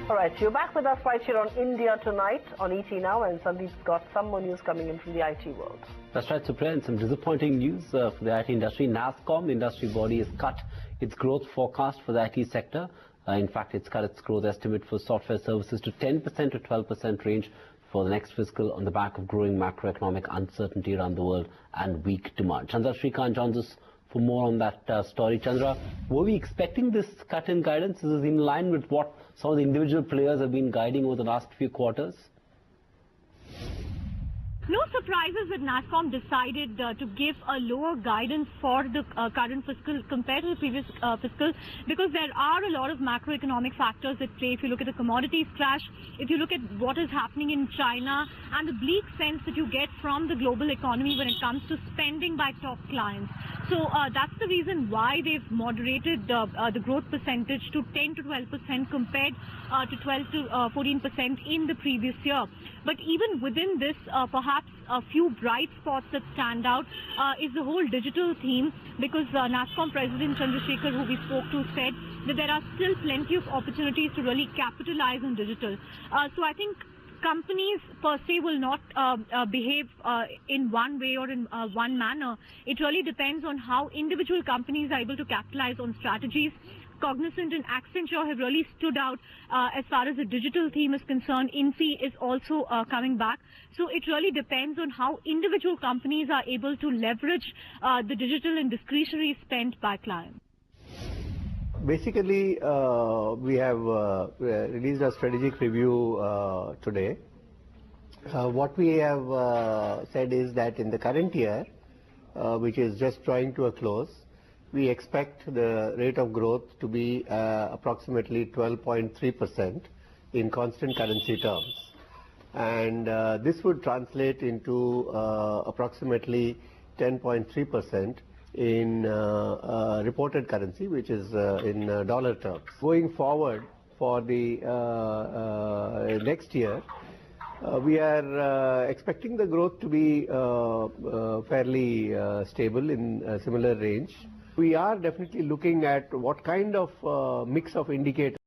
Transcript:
All right, you're back with us right here on India Tonight on ET Now, and Sandeep's got some more news coming in from the IT world. That's right, Supriya, and some disappointing news for the IT industry. NASSCOM, the industry body, has cut its growth forecast for the IT sector. In fact, it's cut its growth estimate for software services to 10% to 12% range for the next fiscal on the back of growing macroeconomic uncertainty around the world and weak demand. Chandra Srikanth joins us for more on that story. Chandra, were we expecting this cut in guidance? Is this in line with what some of the individual players have been guiding over the last few quarters? No surprises that NASSCOM decided to give a lower guidance for the current fiscal compared to the previous fiscal, because there are a lot of macroeconomic factors at play. If you look at the commodities crash, if you look at what is happening in China, and the bleak sense that you get from the global economy when it comes to spending by top clients. So that's the reason why they've moderated the growth percentage to 10 to 12% compared to 12 to 14% in the previous year. But even within this, perhaps a few bright spots that stand out is the whole digital theme, because NASSCOM President Chandrasekhar, who we spoke to, said that there are still plenty of opportunities to really capitalize on digital. So I think companies per se will not behave in one way or in one manner. It really depends on how individual companies are able to capitalize on strategies. Cognizant and Accenture have really stood out as far as the digital theme is concerned. Infy is also coming back. So it really depends on how individual companies are able to leverage the digital and discretionary spend by clients. Basically, we have released a strategic review today. What we have said is that in the current year, which is just drawing to a close, we expect the rate of growth to be approximately 12.3% in constant currency terms. And this would translate into approximately 10.3% in reported currency, which is in dollar terms. Going forward for the next year, we are expecting the growth to be fairly stable in a similar range. We are definitely looking at what kind of mix of indicators